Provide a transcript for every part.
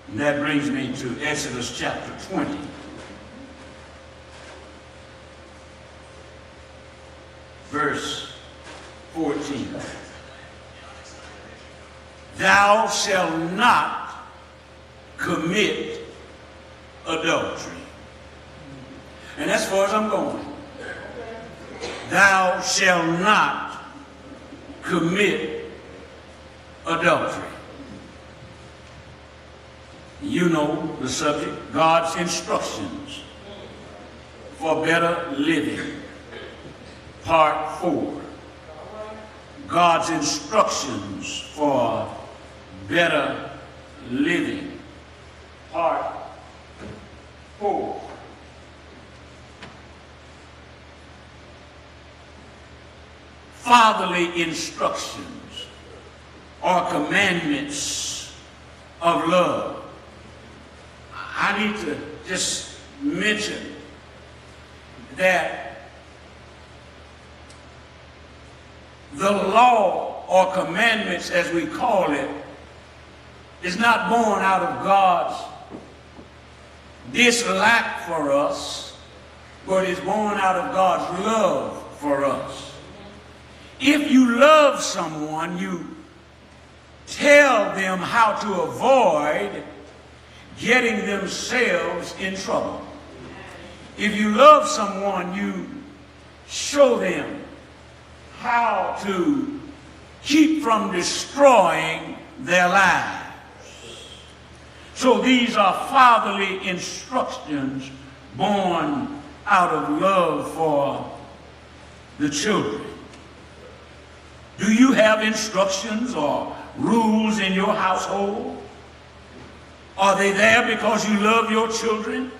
And that brings me to Exodus chapter 20. Verse 14. Thou shalt not commit adultery. And that's as far as I'm going. Thou shalt not commit adultery. You know the subject, God's instructions for better living. Part 4. God's instructions for better living. Part 4. Fatherly instructions or commandments of love. I need to just mention that the law or commandments, as we call it, is not born out of God's dislike for us, but is born out of God's love for us. If you love someone, you tell them how to avoid getting themselves in trouble. If you love someone, you show them how to keep from destroying their lives. So these are fatherly instructions born out of love for the children. Do you have instructions or rules in your household? Are they there because you love your children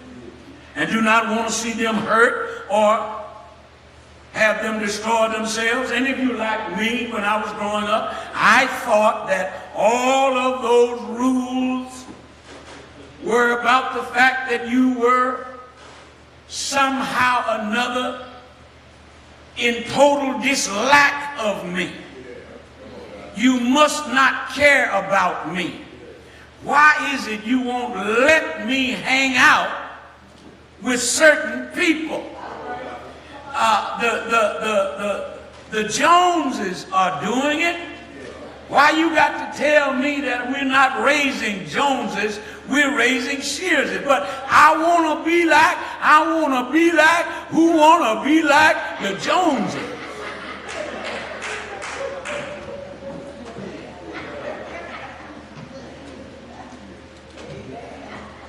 and do not want to see them hurt or have them destroy themselves? And if you like me, when I was growing up, I thought that all of those rules were about the fact that you were somehow or another in total dislike of me. You must not care about me. Why is it you won't let me hang out with certain people? The Joneses are doing it. Why you got to tell me that we're not raising Joneses, we're raising Shearses? But I want to be like, who want to be like the Joneses?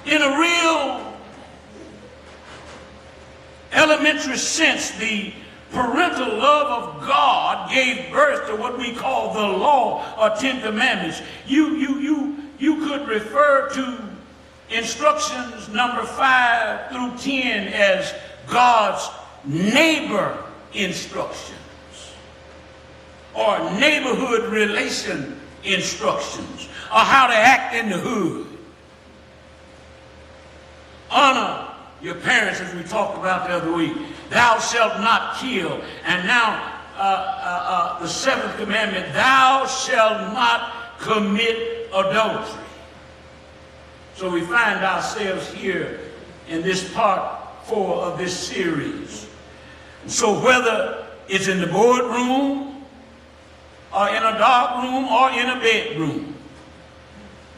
In a real elementary sense, the parental love of God gave birth to what we call the law or 10 Commandments. You could refer to instructions number 5 through 10 as God's neighbor instructions or neighborhood relation instructions or how to act in the hood. Honor your parents, as we talked about the other week. Thou shalt not kill. And now the 7th commandment, thou shalt not commit adultery. So we find ourselves here in this part 4 of this series. So whether it's in the boardroom or in a dark room or in a bedroom,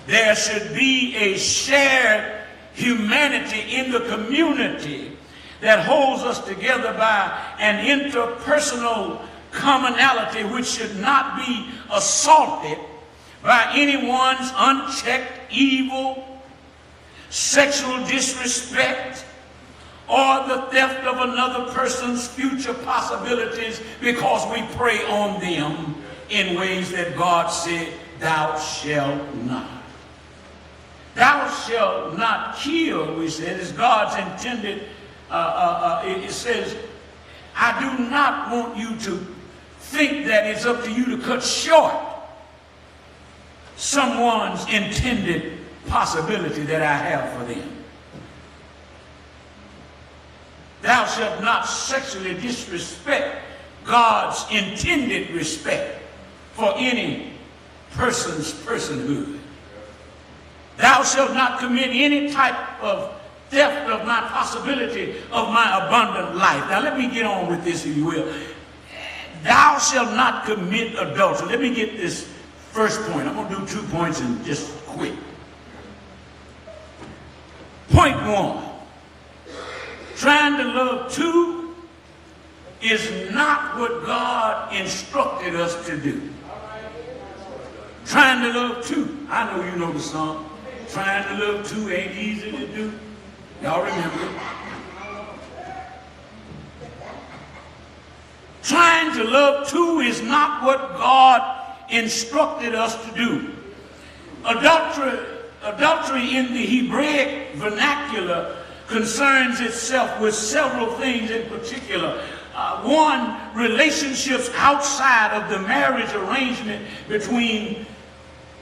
there should be a shared humanity in the community that holds us together by an interpersonal commonality which should not be assaulted by anyone's unchecked evil, sexual disrespect, or the theft of another person's future possibilities because we prey on them in ways that God said, thou shalt not. Thou shalt not kill, we said, is God's intended. It says, I do not want you to think that it's up to you to cut short someone's intended possibility that I have for them. Thou shalt not sexually disrespect God's intended respect for any person's personhood. Thou shalt not commit any type of theft of my possibility of my abundant life. Now let me get on with this, if you will. Thou shalt not commit adultery. Let me get this first point. I'm going to do 2 points and just quit. Point 1. Trying to love two is not what God instructed us to do. Trying to love two. I know you know the song. Trying to love two ain't easy to do. Y'all remember it? Trying to love two is not what God instructed us to do. Adultery in the Hebraic vernacular concerns itself with several things in particular. One, relationships outside of the marriage arrangement between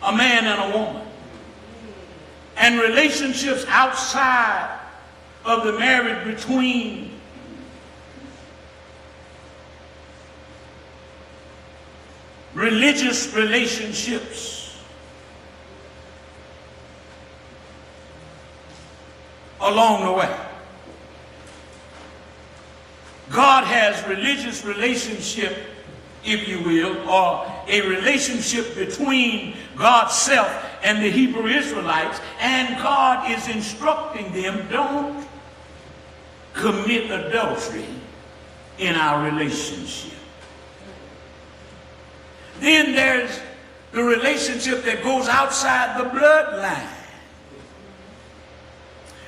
a man and a woman. And relationships outside of the marriage between religious relationships along the way. God has religious relationship, if you will, or a relationship between God's self and the Hebrew Israelites, and God is instructing them, don't commit adultery in our relationship. Then there's the relationship that goes outside the bloodline.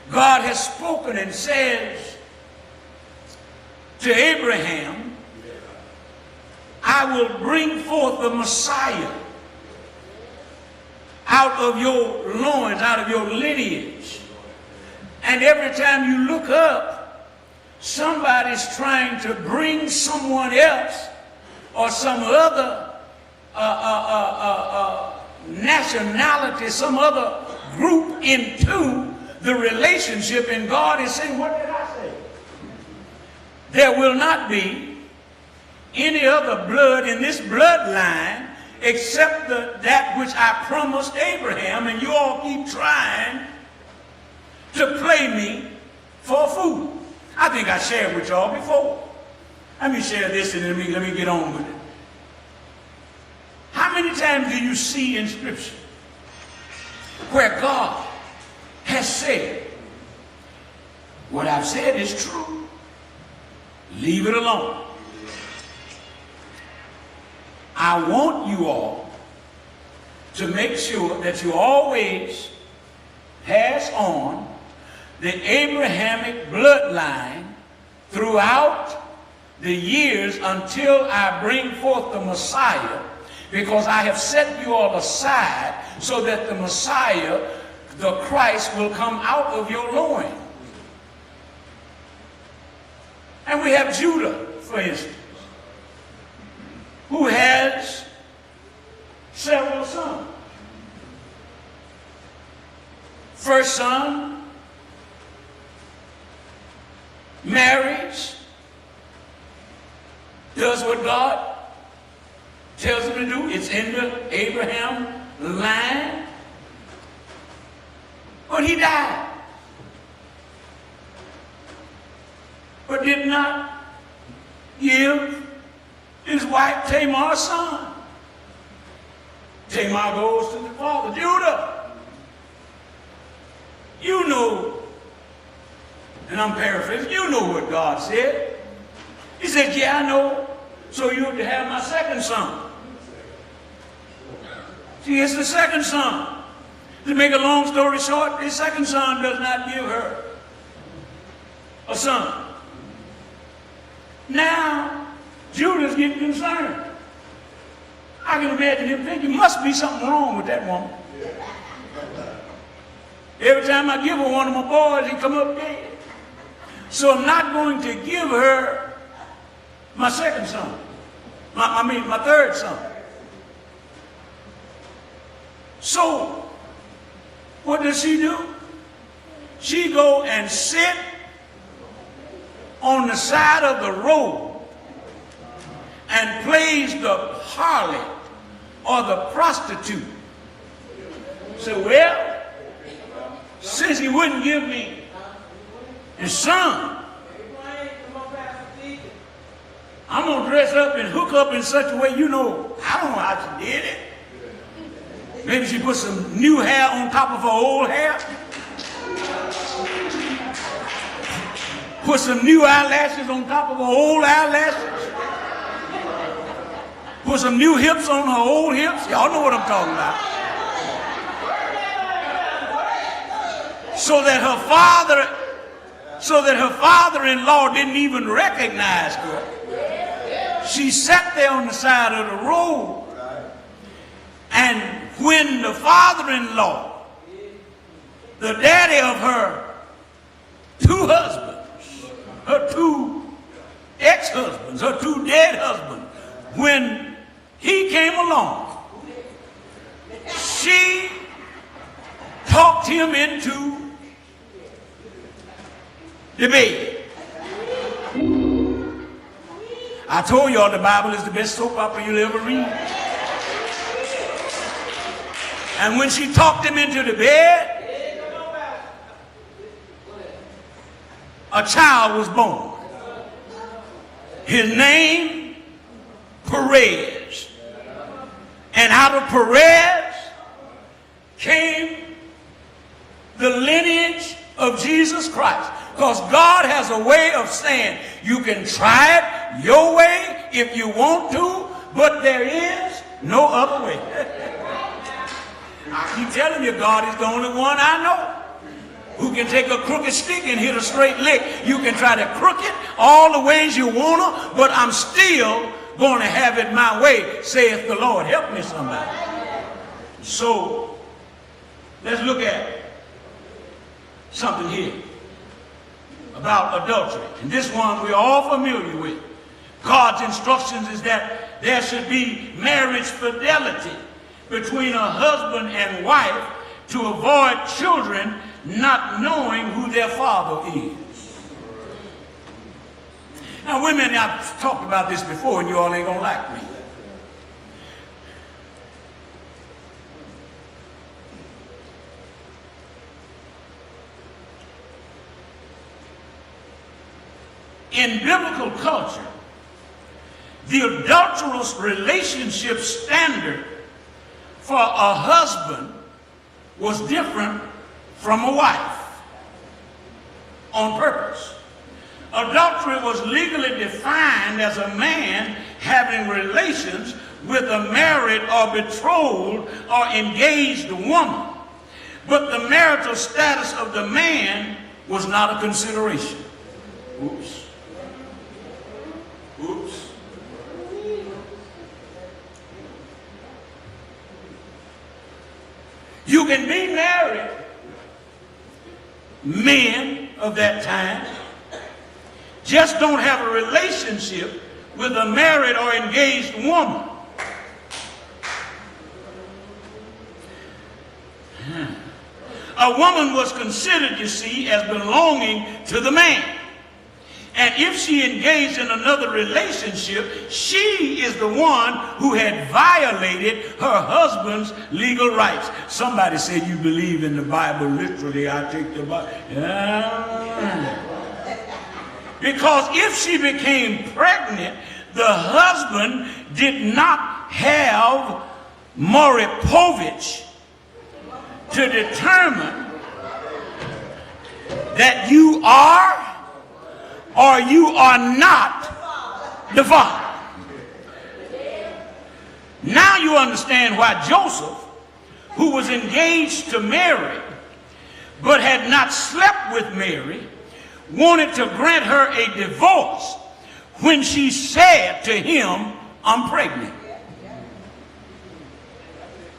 God has spoken and says to Abraham, I will bring forth the Messiah out of your loins, out of your lineage. And every time you look up, somebody's trying to bring someone else or some other nationality, some other group into the relationship, and God is saying, what did I say? There will not be any other blood in this bloodline except that which I promised Abraham, and you all keep trying to play me for food. I think I shared with y'all before. Let me share this and let me get on with it. How many times do you see in Scripture where God has said, what I've said is true, leave it alone? I want you all to make sure that you always pass on the Abrahamic bloodline throughout the years until I bring forth the Messiah, because I have set you all aside so that the Messiah, the Christ, will come out of your loin. And we have Judah, for instance, who has several sons. First son marries, does what God tells him to do. It's in the Abraham line. But he died. But did not give his wife Tamar a son. Tamar goes to the father, Judah. You know, and I'm paraphrasing, you know what God said. He said, yeah, I know, so you're to have my second son. See, it's the second son. To make a long story short, the second son does not give her a son. Now, Judah's getting concerned. I can imagine him thinking, must be something wrong with that woman. Every time I give her one of my boys, he come up dead. So I'm not going to give her my second son. My third son. So, what does she do? She go and sit on the side of the road and plays the harlot or the prostitute. So, well, since he wouldn't give me his son, I'm going to dress up and hook up in such a way, I don't know how she did it. Maybe she put some new hair on top of her old hair. Put some new eyelashes on top of her old eyelashes. Put some new hips on her old hips. Y'all know what I'm talking about. So that her father-in-law didn't even recognize her. She sat there on the side of the road. And when the father-in-law, the daddy of her two husbands, her two ex-husbands, her two dead husbands, when he came along, she talked him into the bed. I told y'all the Bible is the best soap opera you'll ever read. And when she talked him into the bed, a child was born. His name, Perez. And out of Perez came the lineage of Jesus Christ. Because God has a way of saying, you can try it your way if you want to, but there is no other way. I keep telling you, God is the only one I know who can take a crooked stick and hit a straight lick. You can try to crook it all the ways you want to, but I'm still going to have it my way, saith the Lord. Help me, somebody. So, let's look at something here about adultery. And this one we're all familiar with. God's instructions is that there should be marriage fidelity between a husband and wife to avoid children not knowing who their father is. Now, women, I've talked about this before and you all ain't gonna like me. In biblical culture, the adulterous relationship standard for a husband was different from a wife on purpose. Adultery was legally defined as a man having relations with a married or betrothed or engaged woman. But the marital status of the man was not a consideration. Oops. Oops. You can be married, men of that time, just don't have a relationship with a married or engaged woman. A woman was considered, you see, as belonging to the man. And if she engaged in another relationship, she is the one who had violated her husband's legal rights. Somebody said, you believe in the Bible literally. I take the Bible. Because if she became pregnant, the husband did not have Moripovich to determine that you are or you are not the father. Now you understand why Joseph, who was engaged to Mary but had not slept with Mary, wanted to grant her a divorce when she said to him, I'm pregnant.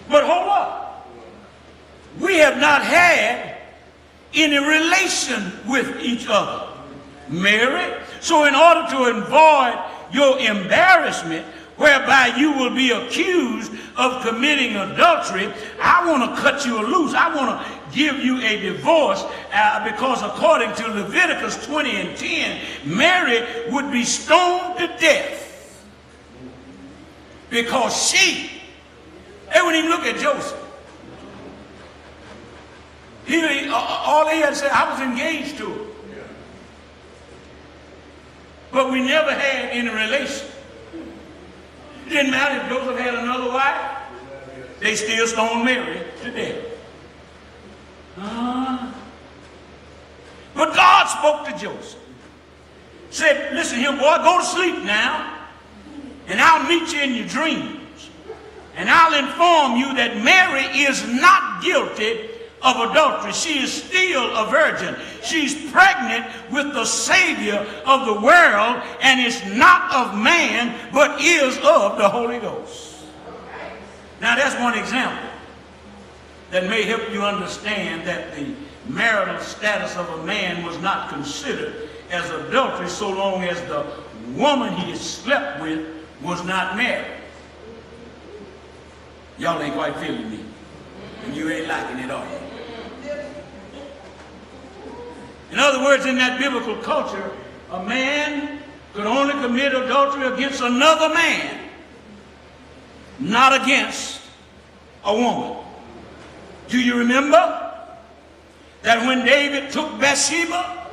But hold up. We have not had any relation with each other, Mary. So in order to avoid your embarrassment, whereby you will be accused of committing adultery, I want to cut you loose. I want to give you a divorce because according to Leviticus 20 and 10, Mary would be stoned to death because they wouldn't even look at Joseph. All he had to say, I was engaged to her. But we never had any relation. It didn't matter if Joseph had another wife. They still stoned Mary to death. But God spoke to Joseph. Said, listen here, boy, go to sleep now. And I'll meet you in your dreams. And I'll inform you that Mary is not guilty of adultery. She is still a virgin. She's pregnant with the Savior of the world, and it's not of man, but is of the Holy Ghost. Now that's one example that may help you understand that the marital status of a man was not considered as adultery so long as the woman he slept with was not married. Y'all ain't quite feeling me. And you ain't liking it, are you? In other words, in that biblical culture, a man could only commit adultery against another man, not against a woman. Do you remember that when David took Bathsheba,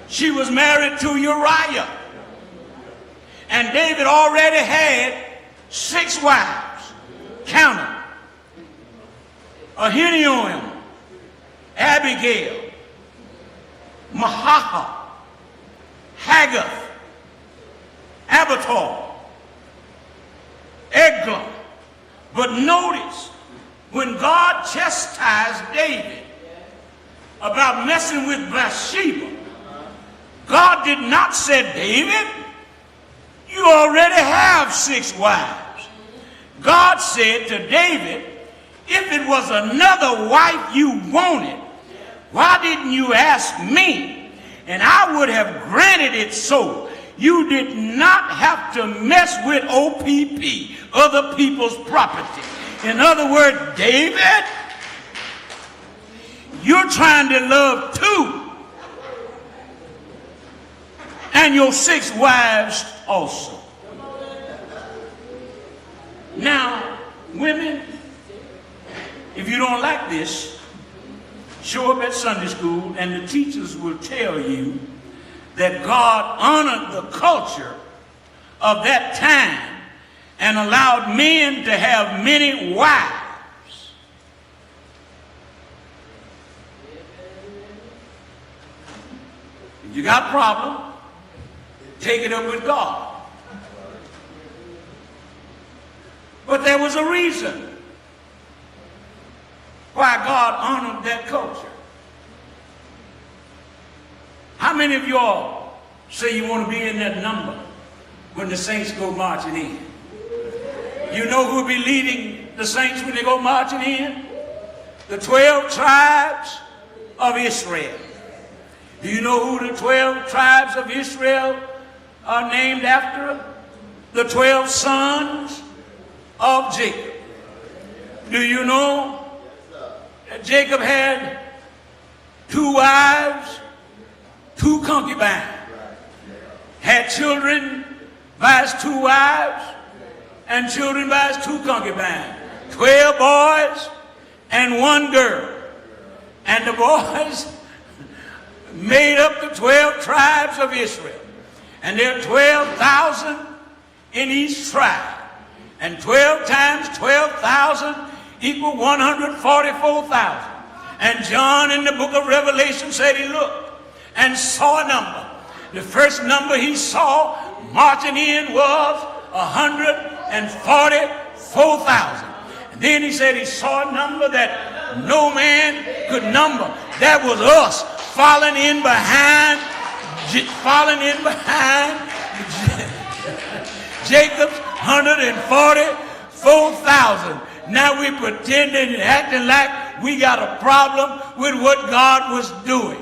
she was married to Uriah? And David already had 6 wives. Count them. Ahinoam, Abigail, Mahaha, Haggith, Abital, Eglon. But notice, when God chastised David about messing with Bathsheba, God did not say, David, you already have 6 wives. God said to David, if it was another wife you wanted, why didn't you ask me? And I would have granted it so. You did not have to mess with OPP, other people's property. In other words, David, you're trying to love 2. And your 6 wives also. Now, women, if you don't like this, show up at Sunday school and the teachers will tell you that God honored the culture of that time and allowed men to have many wives. If you got a problem, take it up with God. But there was a reason why God honored that culture. How many of y'all say you want to be in that number when the saints go marching in? You know who will be leading the saints when they go marching in? The 12 tribes of Israel. Do you know who the 12 tribes of Israel are named after? The 12 sons of Jacob. Do you know that Jacob had 2 wives, 2 concubines, had children by his 2 wives and children by his 2 concubines, 12 boys and 1 girl. And the boys made up the 12 tribes of Israel. And there are 12,000 in each tribe. And 12 times 12,000 equal 144,000. And John in the book of Revelation said he looked and saw a number. The first number he saw marching in was 144,000. And then he said he saw a number that no man could number. That was us falling in behind Jacob's 144,000. Now we're pretending and acting like we got a problem with what God was doing.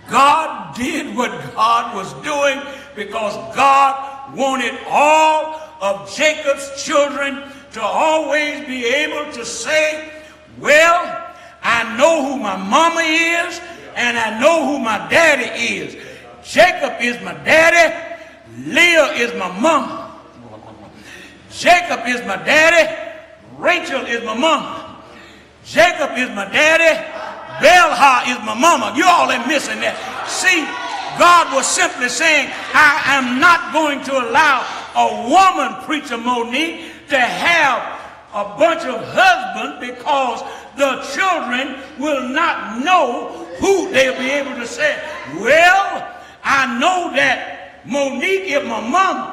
God did what God was doing because God wanted all of Jacob's children to always be able to say, well, I know who my mama is and I know who my daddy is. Jacob is my daddy. Leah is my mama. Jacob is my daddy. Rachel is my mama. Jacob is my daddy. Belha is my mama. You all are missing that. See, God was simply saying, I am not going to allow a woman, preacher Monique, to have a bunch of husbands because the children will not know who they'll be able to say. Well, I know that Monique is my mama.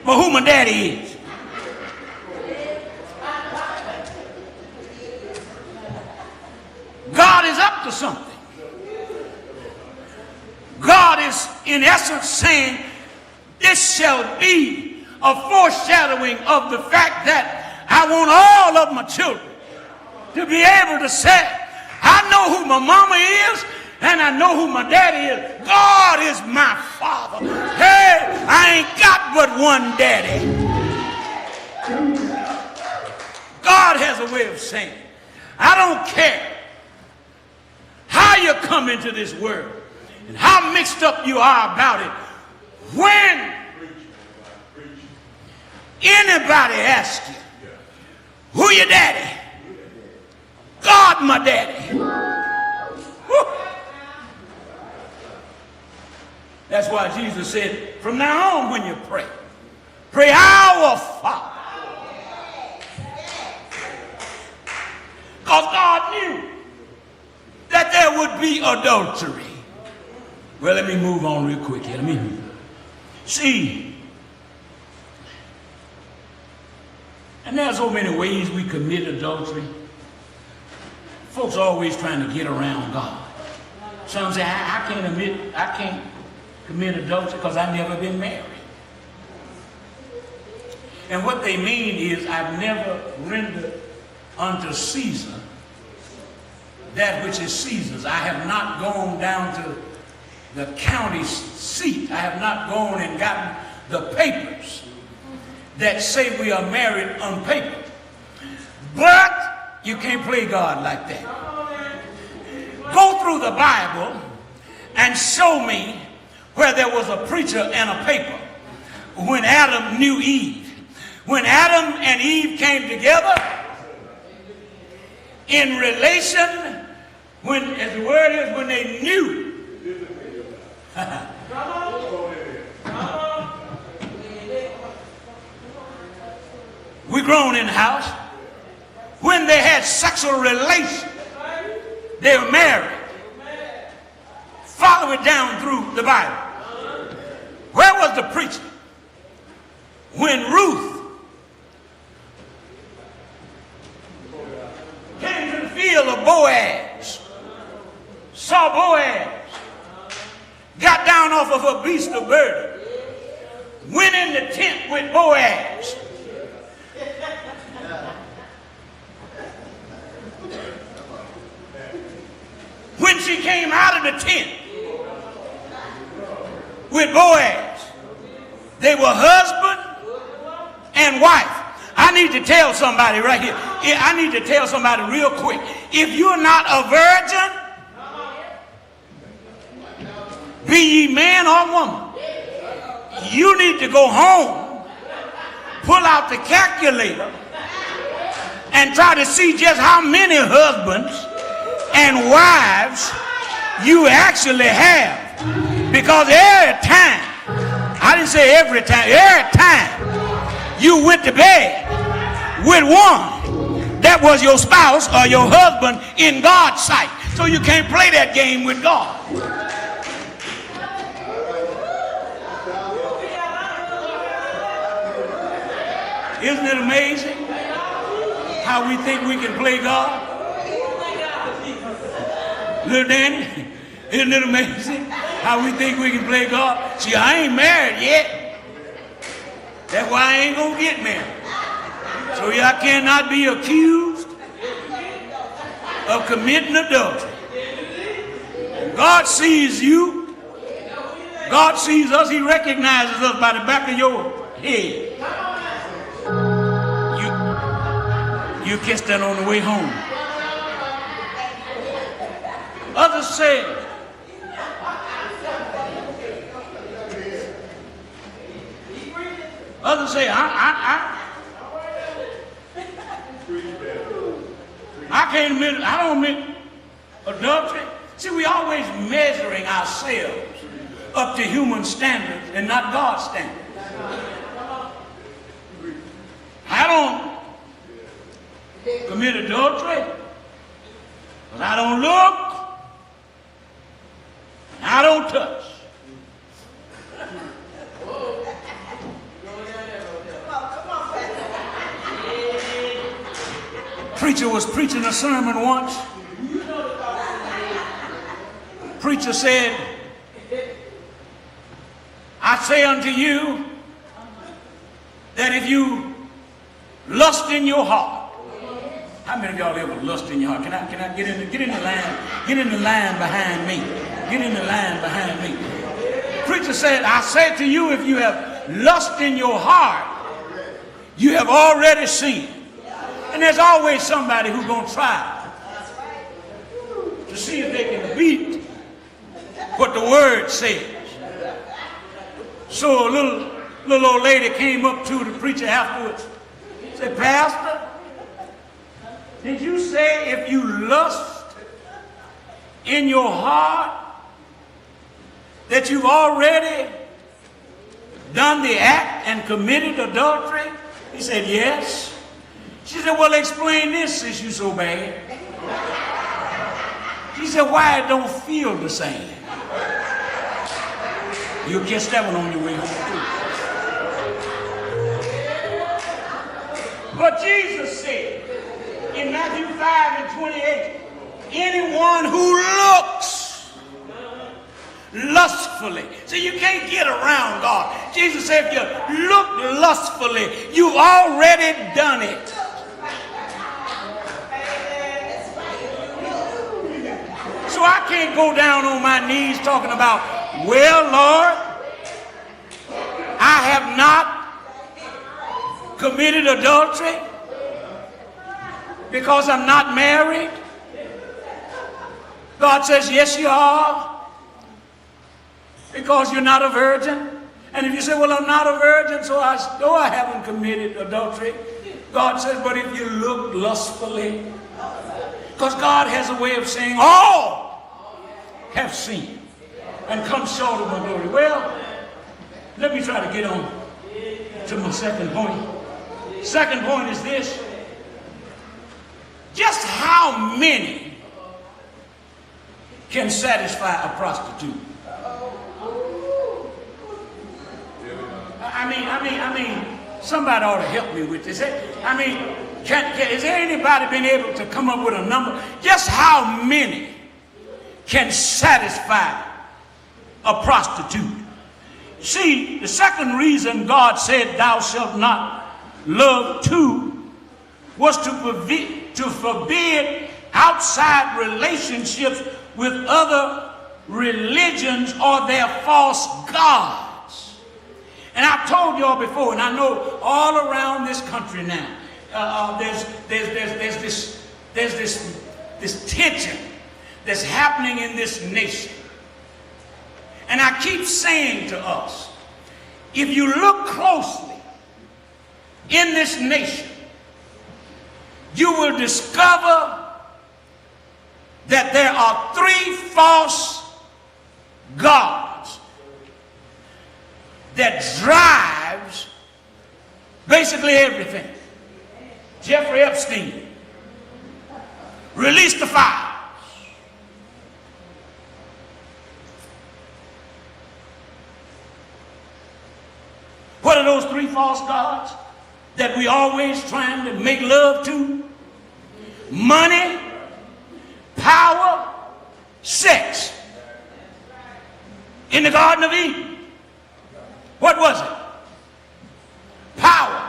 But who my daddy is. God is up to something. God is in essence saying this shall be a foreshadowing of the fact that I want all of my children to be able to say, I know who my mama is and I know who my daddy is. God is my father. Hey, I ain't got but one daddy. God has a way of saying, I don't care how you come into this world and how mixed up you are about it. When anybody asks you, who your daddy? God, my daddy. Woo. That's why Jesus said, from now on when you pray, pray our Father. Because God knew that there would be adultery. Well, let me move on real quick here. See, and there's so many ways we commit adultery. Folks are always trying to get around God. Some say, I can't commit adultery because I've never been married. And what they mean is, I've never rendered unto Caesar that which is Caesar's. I have not gone down to the county seat. I have not gone and gotten the papers that say we are married on paper. But you can't play God like that. Go through the Bible and show me where there was a preacher and a paper when Adam knew Eve. When Adam and Eve came together in relation, when, as the word is, when they knew. We grown in the house. When they had sexual relations, they were married. Follow it down through the Bible. Where was the preacher? When Ruth came to the field of Boaz, saw Boaz, got down off of her beast of burden, went in the tent with Boaz. When she came out of the tent with Boaz, they were husband and wife. I need to tell somebody right here. I need to tell somebody real quick. If you're not a virgin, be ye man or woman, you need to go home, pull out the calculator, and try to see just how many husbands and wives you actually have. Because every time, I didn't say every time you went to bed with one, that was your spouse or your husband in God's sight. So you can't play that game with God. Isn't it amazing how we think we can play God? Little Danny, isn't it amazing how we think we can play God? See, I ain't married yet. That's why I ain't gonna get married. So y'all cannot be accused of committing adultery. God sees you. God sees us. He recognizes us by the back of your head. You catch that on the way home. Others say, Others say, I can't admit, I don't admit adultery. See, we always measuring ourselves up to human standards and not God's standards. I don't commit adultery, but I don't look, I don't touch. Preacher was preaching a sermon once. Preacher said, I say unto you that if you lust in your heart, how many of y'all ever lust in your heart? Can I get in the line? Get in the line behind me. Get in the line behind me. Preacher said, I say to you, if you have lust in your heart, you have already sinned. And there's always somebody who's going to try to see if they can beat what the word says. So a little old lady came up to the preacher afterwards. Said, Pastor, did you say if you lust in your heart that you've already done the act and committed adultery? He said, yes. She said, well, explain this since you're so bad. She said, why it don't feel the same? You'll catch that one on your way home too. But Jesus said in Matthew 5:28, anyone who looks lustfully. See, you can't get around God. Jesus said, if you look lustfully, you've already done it. So I can't go down on my knees talking about, well, Lord, I have not committed adultery because I'm not married. God says, yes, you are, because you're not a virgin. And if you say, well, I'm not a virgin, so I haven't committed adultery. God says, but if you look lustfully, because God has a way of saying, all have sinned and come short of my glory. Well, let me try to get on to my second point. Second point is this. Just how many can satisfy a prostitute? I mean, somebody ought to help me with this. I mean, is there anybody been able to come up with a number? Just how many can satisfy a prostitute? See, the second reason God said thou shalt not love two was to forbid outside relationships with other religions or their false gods. And I've told y'all before, and I know all around this country now, there's this tension that's happening in this nation. And I keep saying to us, if you look closely in this nation, you will discover that there are three false gods that drives basically everything. Jeffrey Epstein released the files. What are those three false gods that we always trying to make love to? Money, power, sex. In the Garden of Eden, what was it? Power.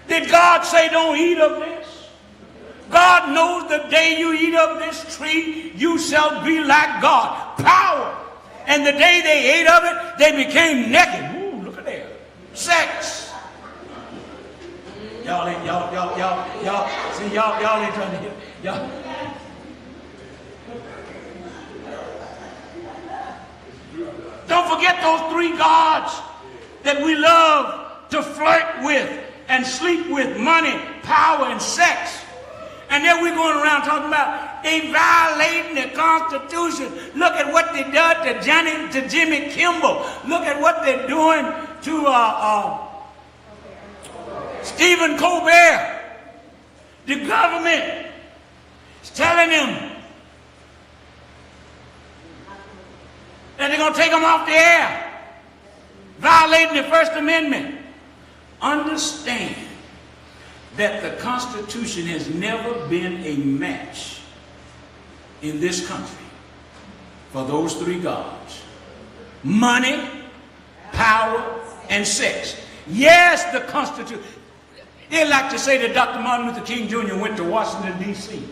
Did God say don't eat of this? God knows the day you eat of this tree, you shall be like God. Power. And the day they ate of it, they became naked. Ooh, look at there. Sex. Y'all ain't trying to hear. Y'all. Don't forget those three gods that we love to flirt with and sleep with: money, power, and sex. And then we're going around talking about they violating the Constitution. Look at what they done to Jimmy Kimmel. Look at what they're doing to Stephen Colbert. The government is telling them that they're going to take them off the air, violating the First Amendment. Understand that the Constitution has never been a match in this country for those three gods: money, power, and sex. Yes, the Constitution. They like to say that Dr. Martin Luther King Jr. went to Washington, D.C.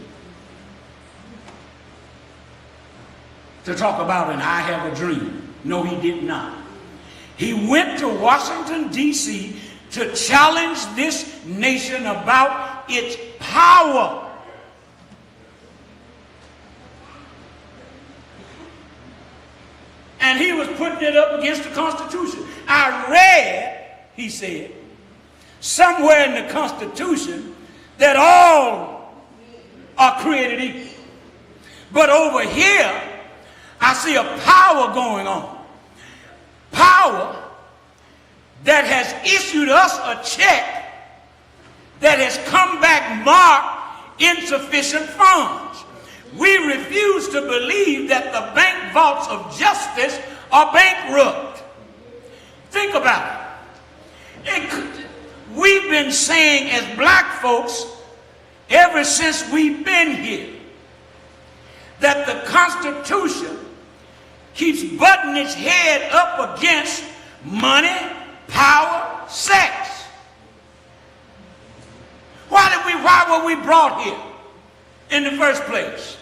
to talk about an "I have a dream." No, he did not. He went to Washington, D.C. to challenge this nation about its power. And he was putting it up against the Constitution. I read, he said, somewhere in the Constitution that all are created equal. But over here, I see a power going on. Power that has issued us a check that has come back marked insufficient funds. We refuse to believe that the bank vaults of justice are bankrupt. Think about it. We've been saying as black folks ever since we've been here that the Constitution keeps butting its head up against money, power, sex. Why were we brought here in the first place?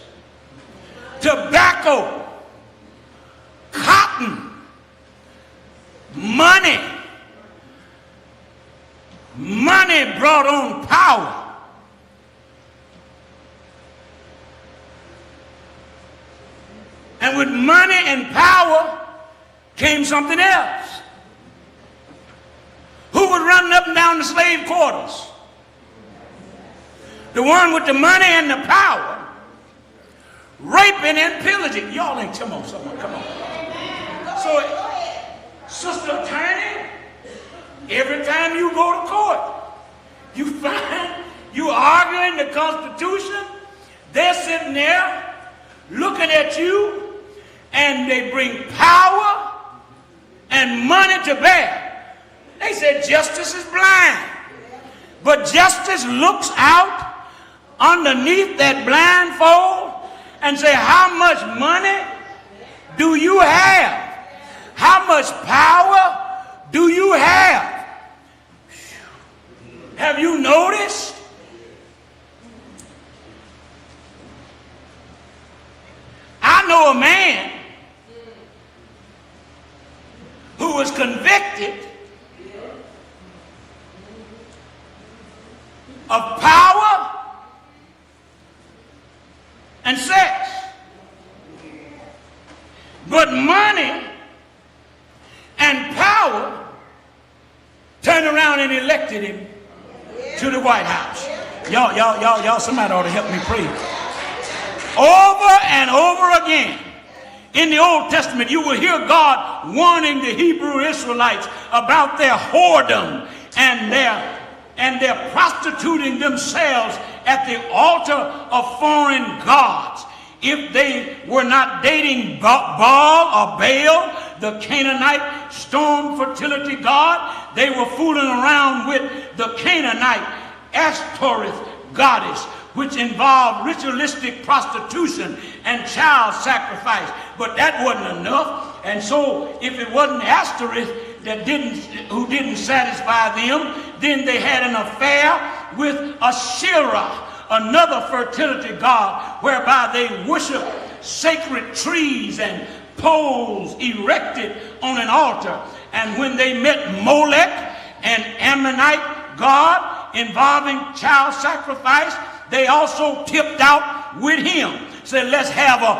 Tobacco, cotton, money. Money brought on power. And with money and power came something else. Who was running up and down the slave quarters? The one with the money and the power. Raping and pillaging. Y'all ain't, come on, someone, come on. So, Sister Attorney, every time you go to court, you find you arguing the Constitution. They're sitting there looking at you, and they bring power and money to bear. They said justice is blind, but justice looks out underneath that blindfold and say, how much money do you have? How much power do you have? Have you noticed? I know a man who was convicted of power and sex. But money and power turned around and elected him to the White House. Y'all, somebody ought to help me pray. Over and over again in the Old Testament, you will hear God warning the Hebrew Israelites about their whoredom and their prostituting themselves at the altar of foreign gods. If they were not dating Baal or Baal, the Canaanite storm fertility god, they were fooling around with the Canaanite Ashtoreth goddess, which involved ritualistic prostitution and child sacrifice. But that wasn't enough. And so if it wasn't Ashtoreth who didn't satisfy them, then they had an affair with Asherah, another fertility god, whereby they worship sacred trees and poles erected on an altar. And when they met Molech, an Ammonite god involving child sacrifice, they also tipped out with him. Said, let's have a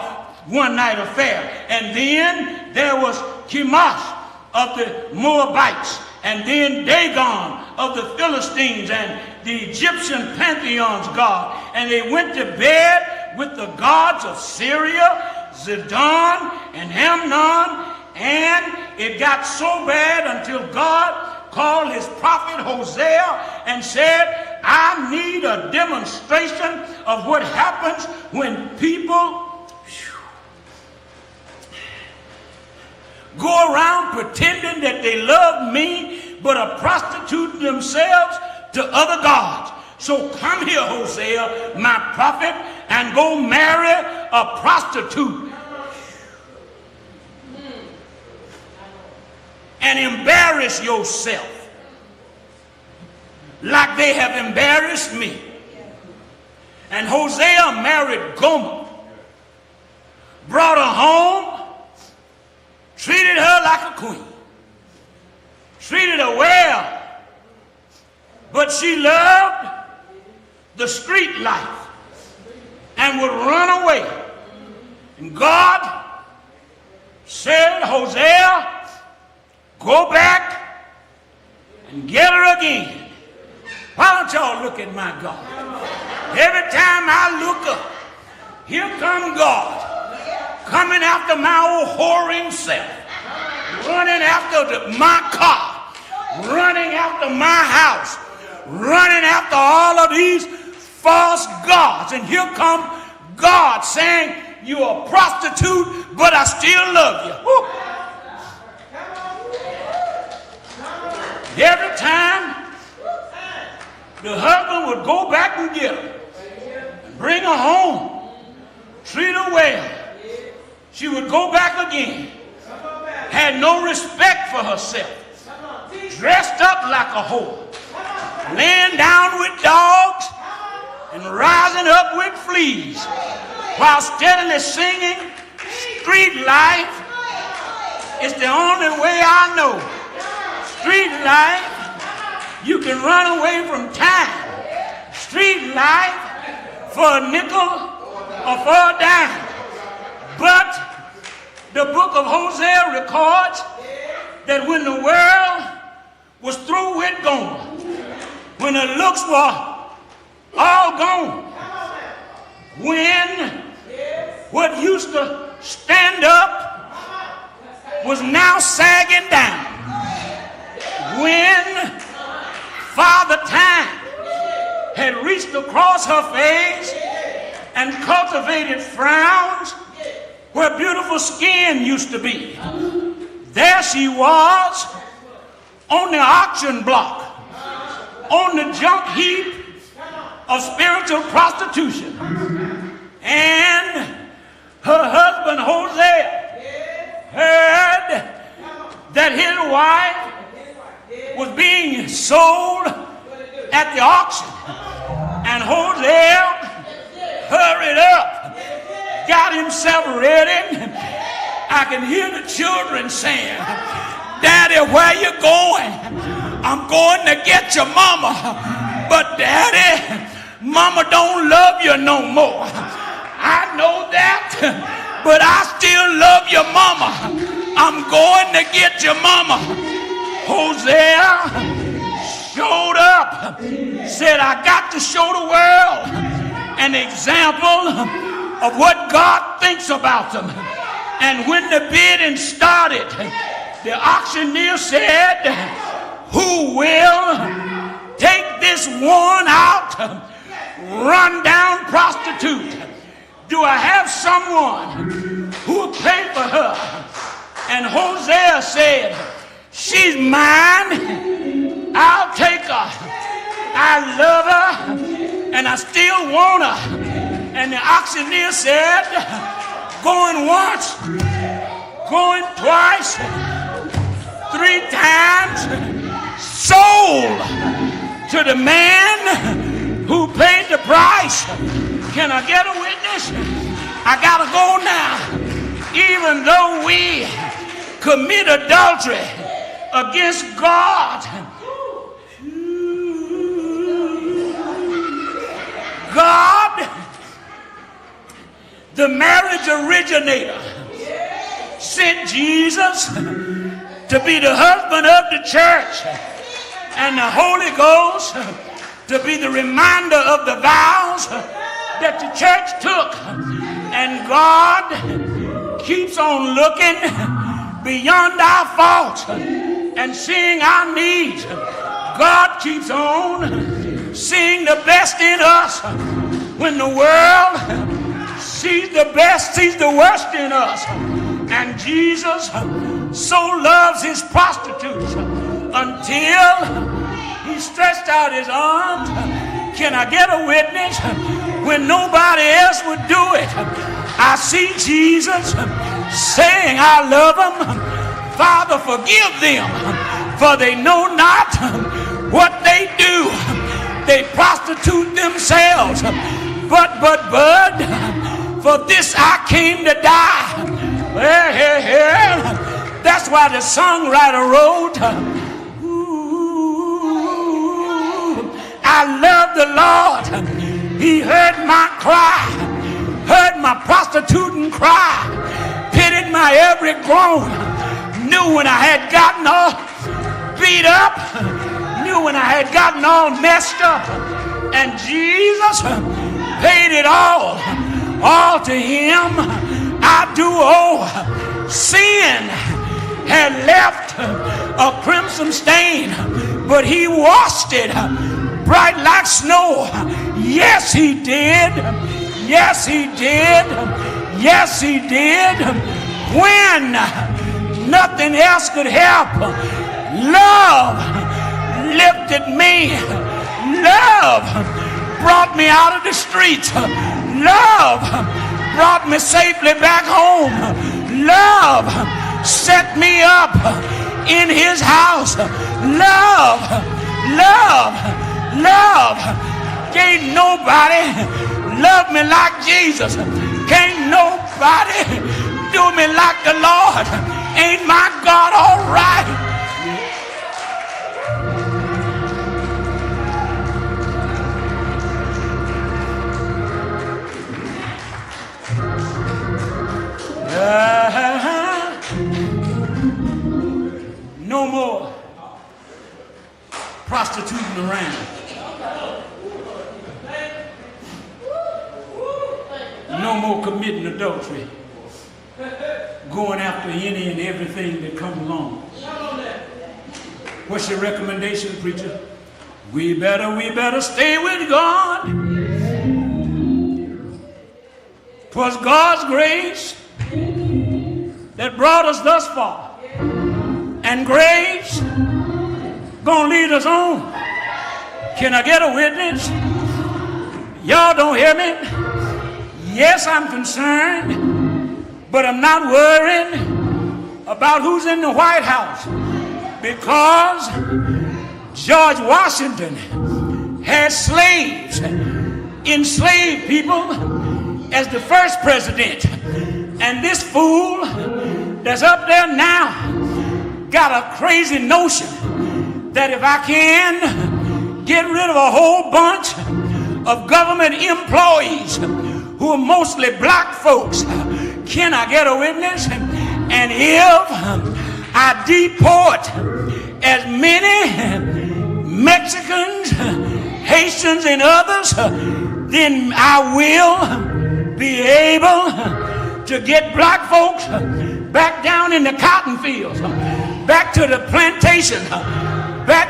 one-night affair. And then there was Chemosh, of the Moabites, and then Dagon of the Philistines, and the Egyptian pantheon's god. And they went to bed with the gods of Syria, Zidon, and Amnon. And it got so bad until God called his prophet Hosea and said, I need a demonstration of what happens when people go around pretending that they love me, but are prostituting themselves to other gods. So come here, Hosea, my prophet, and go marry a prostitute and embarrass yourself like they have embarrassed me. And Hosea married Gomer, brought her home, treated her like a queen, treated her well, but she loved the street life and would run away. And God said, Hosea, go back and get her again. Why don't y'all look at my God? Every time I look up, here come God, coming after my old whoring self, running after my car, running after my house, running after all of these false gods. And here come God saying, you're a prostitute, but I still love you. Woo. Every time the husband would go back and get her, bring her home, treat her well, she would go back again, had no respect for herself, dressed up like a whore, laying down with dogs and rising up with fleas, while steadily singing, street life is the only way I know. Street life, you can run away from time. Street life for a nickel or for a dime. But the book of Hosea records that when the world was through with Gomer, when the looks were all gone, when what used to stand up was now sagging down, when Father Time had reached across her face and cultivated frowns where beautiful skin used to be, there she was on the auction block, on the junk heap of spiritual prostitution. And her husband Hosea heard that his wife was being sold at the auction. And Hosea hurried up, got himself ready. I can hear the children saying, Daddy, where you going? I'm going to get your mama. But Daddy, mama don't love you no more. I know that, but I still love your mama. I'm going to get your mama. Hosea showed up, said, I got to show the world an example of what God thinks about them. And when the bidding started, the auctioneer said, who will take this worn out, run down prostitute? Do I have someone who will pay for her? And Hosea said, she's mine. I'll take her. I love her and I still want her. And the auctioneer said, going once, going twice, 3 times, sold to the man who paid the price. Can I get a witness? I gotta go now. Even though we commit adultery against God, God, the marriage originator, sent Jesus to be the husband of the church, and the Holy Ghost to be the reminder of the vows that the church took. And God keeps on looking beyond our faults and seeing our needs. God keeps on seeing the best in us when the world sees the best, sees the worst in us. And Jesus so loves his prostitutes until he stretched out his arms. Can I get a witness? When nobody else would do it, I see Jesus saying, I love them. Father, forgive them, for they know not what they do. They prostitute themselves. But, for this I came to die. That's why the songwriter wrote, I love the Lord. He heard my cry, heard my prostituting cry, pitied my every groan, knew when I had gotten all beat up, knew when I had gotten all messed up, and Jesus paid it all to him I do owe. Sin had left a crimson stain, but he washed it bright like snow. Yes, he did. Yes, he did. Yes, he did. When nothing else could help, love lifted me. Love brought me out of the streets. Love brought me safely back home. Love set me up in his house. Love, love, love. Can't nobody love me like Jesus. Can't nobody do me like the Lord. Ain't my God all right? No more prostituting around. No more committing adultery. Going after any and everything that comes along. What's your recommendation, preacher? We better stay with God. 'Twas God's grace that brought us thus far. And grace gonna lead us on. Can I get a witness? Y'all don't hear me? Yes, I'm concerned, but I'm not worried about who's in the White House, because George Washington had slaves, enslaved people as the first president. And this fool that's up there now got a crazy notion that if I can get rid of a whole bunch of government employees who are mostly black folks, can I get a witness? And if I deport as many Mexicans, Haitians, and others, then I will be able to get black folks back down in the cotton fields, back to the plantation, back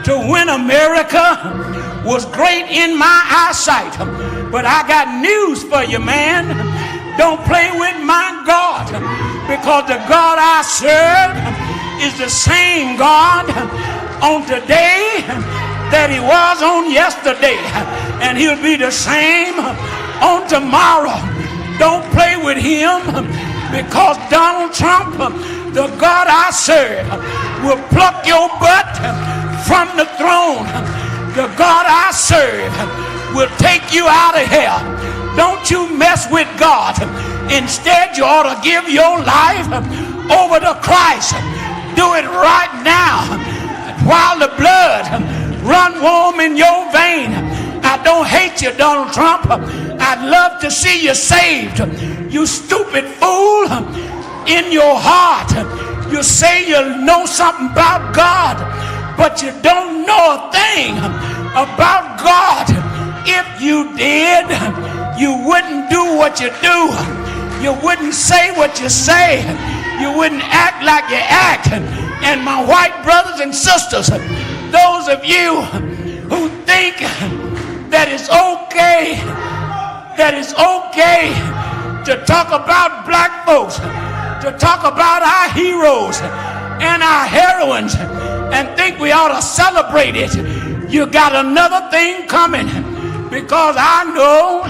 to when America was great in my eyesight. But I got news for you, man. Don't play with my God, because the God I serve is the same God on today that he was on yesterday, and he'll be the same on tomorrow. Don't play with him, because Donald Trump, the God I serve, will pluck your butt from the throne. The God I serve will take you out of here. Don't you mess with God. Instead, you ought to give your life over to Christ. Do it right now while the blood run warm in your vein. I don't hate you, Donald Trump. I'd love to see you saved. You stupid fool. In your heart, You say you know something about God, but you don't know a thing about God. If you did, you wouldn't do what you do. You wouldn't say what you say. You wouldn't act like you act. And my white brothers and sisters, those of you who think that it's okay to talk about black folks, to talk about our heroes and our heroines, and think we ought to celebrate it, you got another thing coming, because I know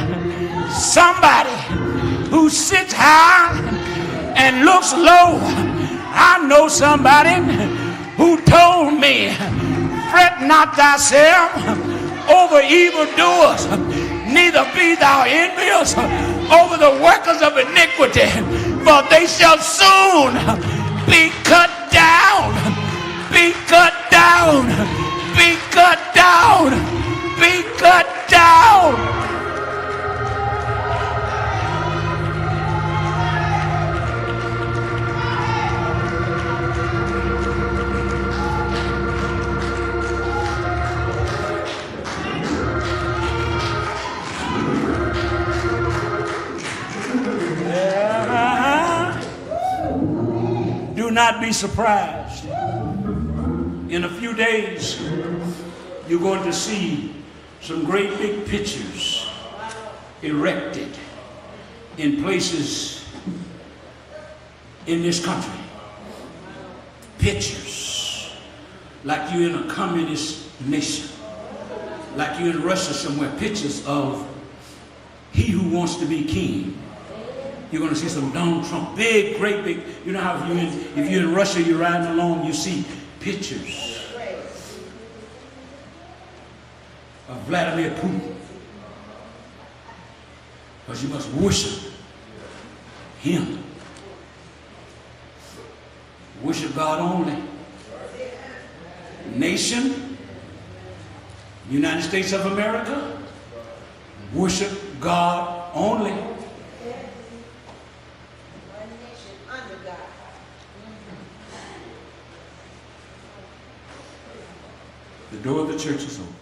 somebody who sits high and looks low. I know somebody who told me, fret not thyself over evildoers, neither be thou envious over the workers of iniquity, for they shall soon be cut down, be cut down, be cut down, be cut down. Do not be surprised. In a few days, you're going to see some great big pictures erected in places in this country. Pictures like you're in a communist nation, like you're in Russia somewhere. Pictures of he who wants to be king. You're going to see some Donald Trump, big, great, big. You know how if you're in Russia, you're riding along, you see pictures of Vladimir Putin, because you must worship him. Worship God only. Nation, United States of America, worship God only. The door of the church is open.